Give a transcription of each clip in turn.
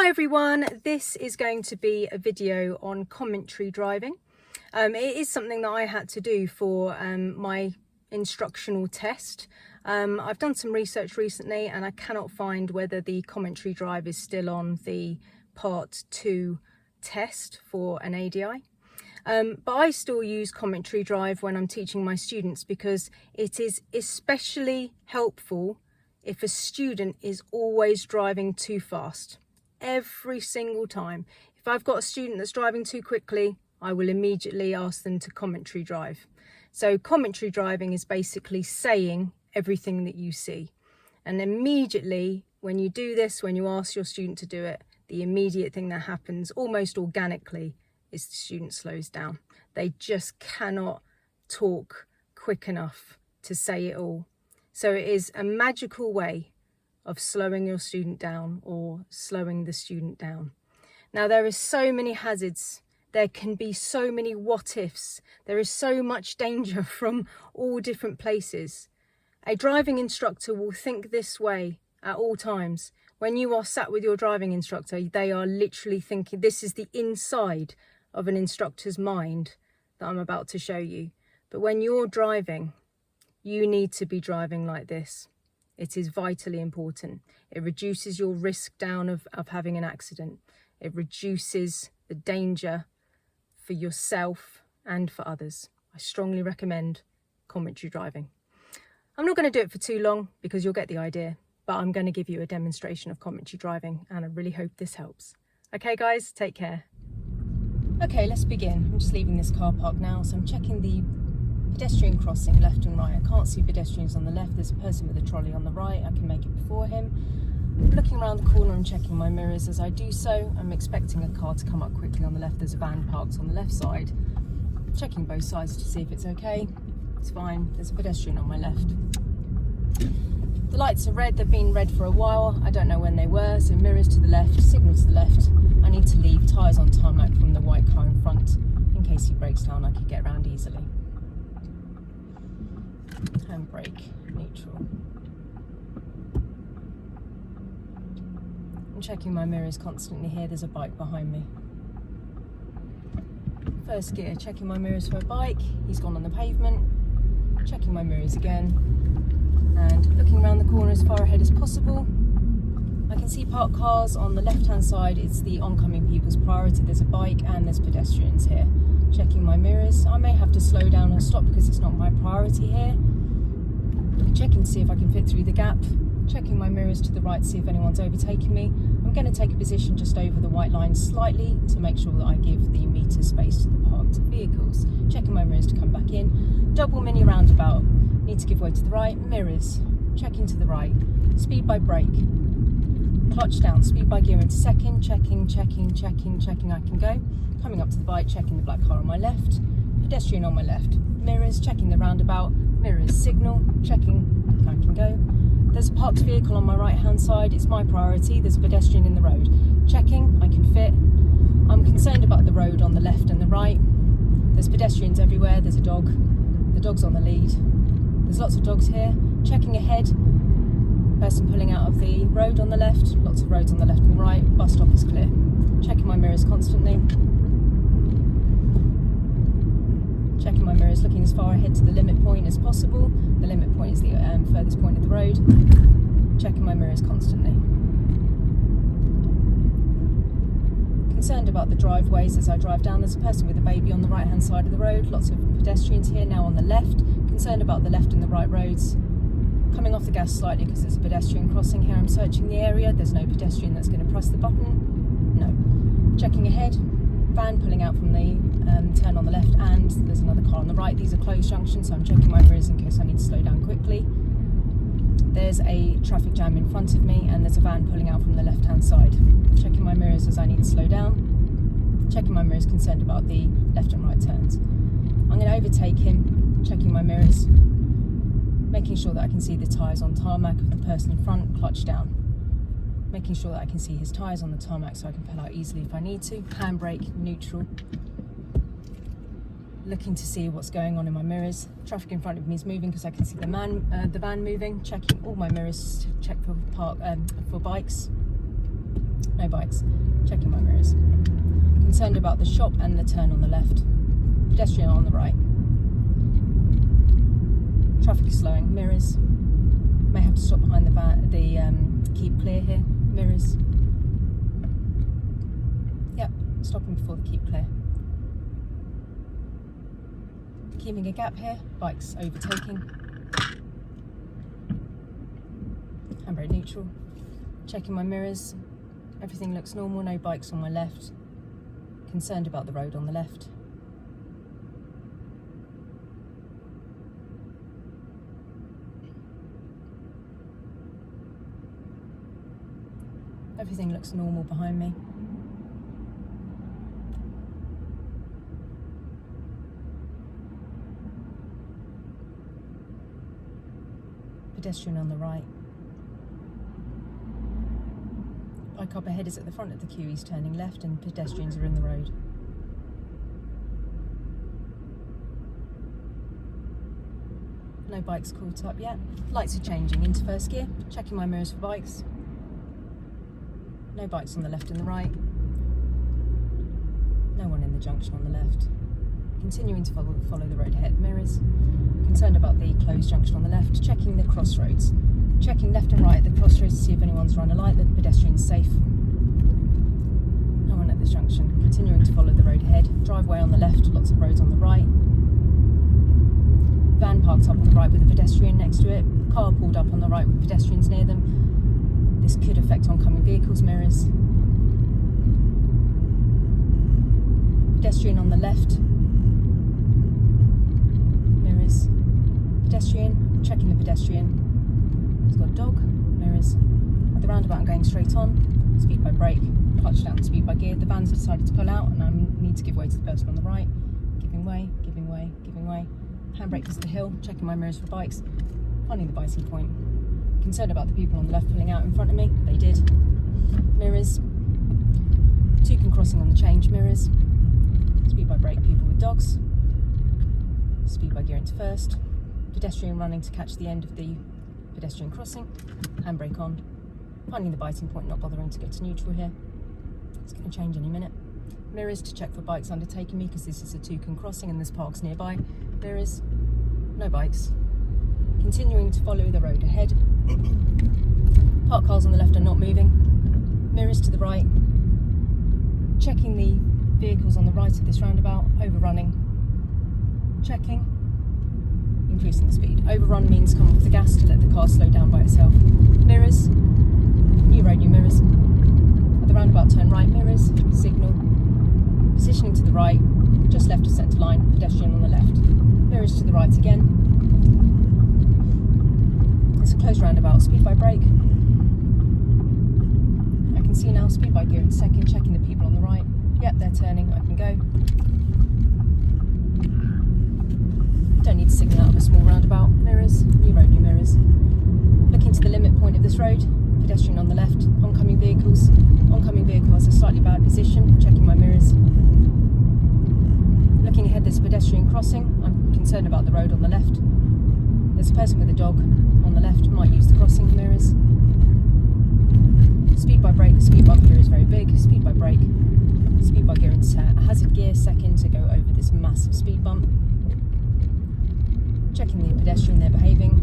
everyone, this is going to be a video on commentary driving. It is something that I had to do for my instructional test. I've done some research recently and I cannot find whether the commentary drive is still on the part 2 test for an ADI. But I still use commentary drive when I'm teaching my students because it is especially helpful if a student is always driving too fast. Every single time. If I've got a student that's driving too quickly, I will immediately ask them to commentary drive. So commentary driving is basically saying everything that you see. And immediately when you do this, when you ask your student to do it, the immediate thing that happens almost organically is the student slows down. They just cannot talk quick enough to say it all. So it is a magical way of slowing your student down or slowing the student down. Now there is so many hazards. There can be so many what ifs. There is so much danger from all different places. A driving instructor will think this way at all times. When you are sat with your driving instructor, they are literally thinking, this is the inside of an instructor's mind that I'm about to show you. But when you're driving, you need to be driving like this. It is vitally important. It reduces your risk down of having an accident. It reduces the danger for yourself and for others. I strongly recommend commentary driving. I'm not going to do it for too long because you'll get the idea, but I'm going to give you a demonstration of commentary driving and I really hope this helps. Okay guys, take care. Okay, let's begin. I'm just leaving this car park now, so I'm checking the pedestrian crossing left and right. I can't see pedestrians on the left. There's a person with a trolley on the right. I can make it before him. I'm looking around the corner and checking my mirrors as I do so. I'm expecting a car to come up quickly on the left. There's a van parked on the left side. Checking both sides to see if it's okay. It's fine. There's a pedestrian on my left. The lights are red. They've been red for a while. I don't know when they were. So mirrors to the left, signal to the left. I need to leave tyres on tarmac from the white car in front. In case he breaks down, I could get around easily. Handbrake, neutral. I'm checking my mirrors constantly here. There's a bike behind me. First gear, checking my mirrors for a bike. He's gone on the pavement. Checking my mirrors again. And looking around the corner as far ahead as possible. I can see parked cars on the left-hand side. It's the oncoming people's priority. There's a bike and there's pedestrians here. Checking my mirrors. I may have to slow down or stop because it's not my priority here. Checking to see if I can fit through the gap. Checking my mirrors to the right to see if anyone's overtaking me. I'm going to take a position just over the white line slightly to make sure that I give the meter space to the parked vehicles. Checking my mirrors to come back in. Double mini roundabout. Need to give way to the right. Mirrors. Checking to the right. Speed by brake. Clutch down. Speed by gear into second. Checking I can go. Coming up to the bike, checking the black car on my left. Pedestrian on my left. Mirrors, checking the roundabout. Mirrors, signal, checking I can go. There's a parked vehicle on my right hand side. It's my priority. There's a pedestrian in the road. Checking I can fit. I'm concerned about the road on the left and the right. There's pedestrians everywhere. There's a dog. The dog's on the lead. There's lots of dogs here. Checking ahead. Person pulling out of the road on the left. Lots of roads on the left and the right. Bus stop is clear. Checking my mirrors constantly. Checking my mirrors, looking as far ahead to the limit point as possible. The limit point is the furthest point of the road. Checking my mirrors constantly. Concerned about the driveways as I drive down. There's a person with a baby on the right hand side of the road. Lots of pedestrians here now on the left. Concerned about the left and the right roads. Coming off the gas slightly because there's a pedestrian crossing here. I'm searching the area. There's no pedestrian that's going to press the button. No. Checking ahead. Van pulling out from the turn on the left and there's another car on the right. These are closed junctions, so I'm checking my mirrors in case I need to slow down quickly. There's a traffic jam in front of me and there's a van pulling out from the left hand side. Checking my mirrors as I need to slow down. Checking my mirrors, concerned about the left and right turns. I'm going to overtake him, checking my mirrors, making sure that I can see the tyres on tarmac of the person in front, clutch down. Making sure that I can see his tyres on the tarmac so I can pull out easily if I need to. Handbrake, neutral. Looking to see what's going on in my mirrors. Traffic in front of me is moving because I can see the van moving. Checking all my mirrors to check for bikes. no bikes, checking my mirrors. Concerned about the shop and the turn on the left. Pedestrian on the right. Traffic is slowing, mirrors. May have to stop behind the keep clear here, mirrors. Yep, stopping before the keep clear. Keeping a gap here, bikes overtaking. Handbrake neutral. Checking my mirrors. Everything looks normal, no bikes on my left. Concerned about the road on the left. Everything looks normal behind me. Pedestrian on the right. Bike up ahead is at the front of the queue, he's turning left and pedestrians are in the road. No bikes caught up yet. Lights are changing into first gear, checking my mirrors for bikes. No bikes on the left and the right. No one in the junction on the left. Continuing to follow the road ahead, mirrors. Concerned about the closed junction on the left, checking the crossroads. Checking left and right at the crossroads to see if anyone's run a light, the pedestrian's safe. No one at this junction. Continuing to follow the road ahead. Driveway on the left, lots of roads on the right. Van parked up on the right with a pedestrian next to it. Car pulled up on the right with pedestrians near them. This could affect oncoming vehicles, mirrors. Pedestrian on the left. Mirrors. Pedestrian, checking the pedestrian. He's got a dog, mirrors. At the roundabout I'm going straight on. Speed by brake, clutch down, speed by gear. The van's decided to pull out and I need to give way to the person on the right. Giving way, giving way, giving way. Handbrake is at the hill, checking my mirrors for bikes. Finding the biting point. Concerned about the people on the left pulling out in front of me. They did. Mirrors. Toucan crossing on the change, mirrors. Speed by brake, people with dogs. Speed by gear into first. Pedestrian running to catch the end of the pedestrian crossing. Handbrake on. Finding the biting point, not bothering to get to neutral here. It's going to change any minute. Mirrors to check for bikes undertaking me because this is a Toucan crossing and there's parks nearby. Mirrors. No bikes. Continuing to follow the road ahead. Parked cars on the left are not moving. Mirrors to the right. Checking the vehicles on the right of this roundabout. Overrunning. Checking. Increasing the speed. Overrun means come off the gas to let the car slow down by itself. Mirrors. New road, new mirrors. At the roundabout turn right, mirrors. Signal. Positioning to the right. Just left of centre line. Pedestrian on the left. Mirrors to the right again. It's a closed roundabout, speed by brake. I can see now, speed by gear in second, checking the people on the right. Yep, they're turning, I can go. Don't need to signal out of a small roundabout. Mirrors, new road, new mirrors. Looking to the limit point of this road, pedestrian on the left, oncoming vehicles. Oncoming vehicle has a slightly bad position, checking my mirrors. Looking ahead, there's a pedestrian crossing. I'm concerned about the road on the left. There's a person with a dog on the left, might use the crossing, mirrors. Speed by brake, the speed bump here is very big. Speed by brake, speed by gear into hazard gear second to go over this massive speed bump. Checking the pedestrian, they're behaving,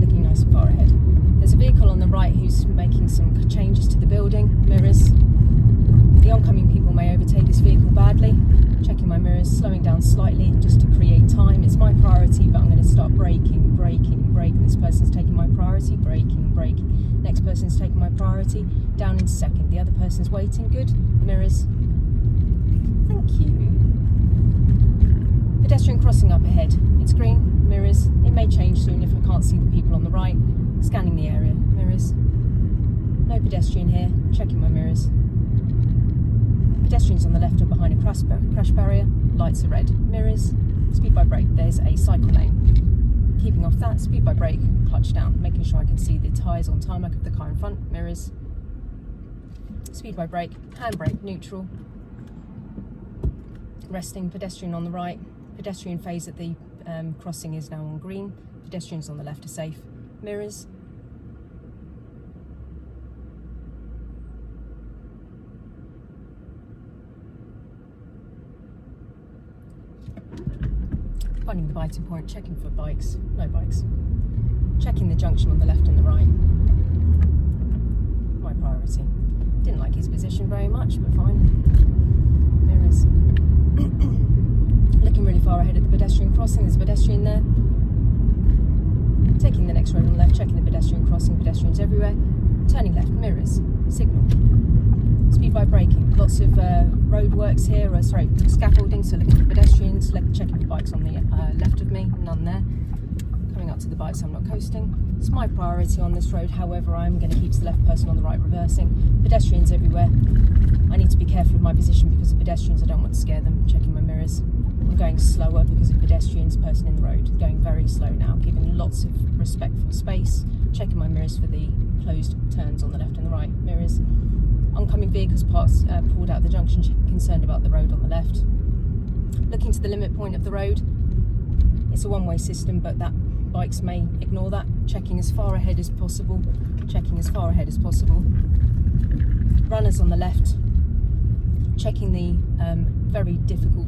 looking nice and far ahead. There's a vehicle on the right who's making some changes to the building, mirrors. The oncoming people may overtake this vehicle badly. Checking my mirrors, slowing down slightly just to create time. It's my priority, but I'm going to start braking, braking, braking. This person's taking my priority, braking, braking. Next person's taking my priority, down in second. The other person's waiting, good. Mirrors. Thank you. Pedestrian crossing up ahead. It's green, mirrors. It may change soon if I can't see the people on the right. Scanning the area, mirrors. No pedestrian here, checking my mirrors. Pedestrians on the left are behind a crash barrier. Lights are red. Mirrors. Speed by brake. There's a cycle lane. Keeping off that. Speed by brake. Clutch down. Making sure I can see the tyres on tarmac of the car in front. Mirrors. Speed by brake. Handbrake. Neutral. Resting. Pedestrian on the right. Pedestrian phase at the crossing is now on green. Pedestrians on the left are safe. Mirrors. Finding the biting point, checking for bikes, no bikes. Checking the junction on the left and the right. My priority. Didn't like his position very much, but fine. Mirrors. Looking really far ahead at the pedestrian crossing, there's a pedestrian there. Taking the next road on the left, checking the pedestrian crossing, pedestrians everywhere. Turning left, mirrors, signal. Speed by braking. Lots of roadworks here, scaffolding, so looking for pedestrians, checking for bikes on the left of me, none there. Coming up to the bike so I'm not coasting. It's my priority on this road, however I'm going to keep to the left, person on the right reversing. Pedestrians everywhere. I need to be careful of my position because of pedestrians, I don't want to scare them. Checking my mirrors. I'm going slower because of pedestrians, person in the road. Going very slow now, giving lots of respectful space. Checking my mirrors for the closed turns on the left and the right. Mirrors. Oncoming vehicles pulled out the junction, concerned about the road on the left. Looking to the limit point of the road. It's a one-way system, but bikes may ignore that. Checking as far ahead as possible. Checking as far ahead as possible. Runners on the left. Checking the very difficult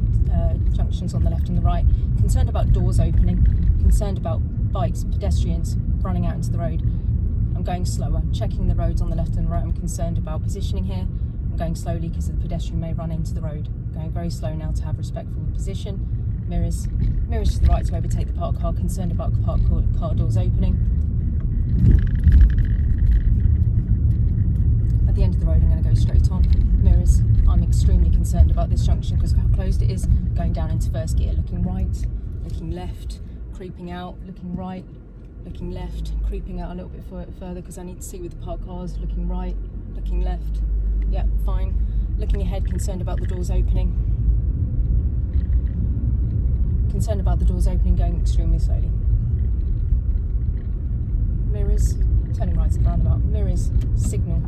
junctions on the left and the right. Concerned about doors opening. Concerned about bikes, pedestrians running out into the road. I'm going slower, checking the roads on the left and right. I'm concerned about positioning here. I'm going slowly because the pedestrian may run into the road. Going very slow now to have respectful position. Mirrors. Mirrors to the right to overtake the parked car. Concerned about parked car doors opening. At the end of the road I'm going to go straight on. Mirrors. I'm extremely concerned about this junction because of how closed it is. Going down into first gear, looking right, looking left, creeping out, looking right, looking left, creeping out a little bit further because I need to see with the parked cars, looking right, looking left. Yeah, fine. Looking ahead, concerned about the doors opening. Concerned about the doors opening, going extremely slowly. Mirrors, turning right to the roundabout. Mirrors, signal.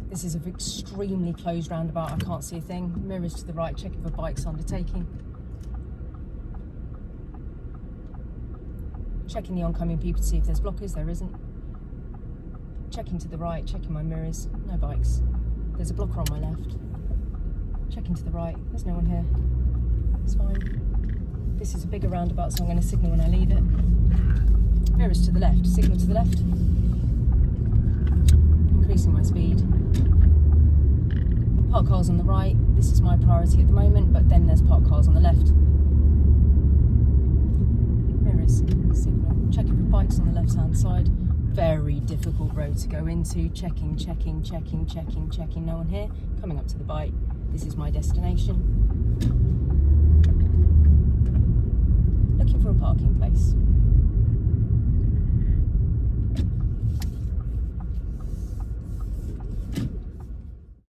This is an extremely closed roundabout, I can't see a thing. Mirrors to the right, checking for bikes undertaking. Checking the oncoming people to see if there's blockers, there isn't. Checking to the right, checking my mirrors, no bikes. There's a blocker on my left. Checking to the right, there's no one here. It's fine. This is a bigger roundabout, so I'm going to signal when I leave it. Mirrors to the left, signal to the left. Increasing my speed. Parked cars on the right, this is my priority at the moment, but then there's parked cars on the left. Mirrors, signal, checking for bikes on the left hand side. Very difficult road to go into. Checking, no one here. Coming up to the bike, this is my destination.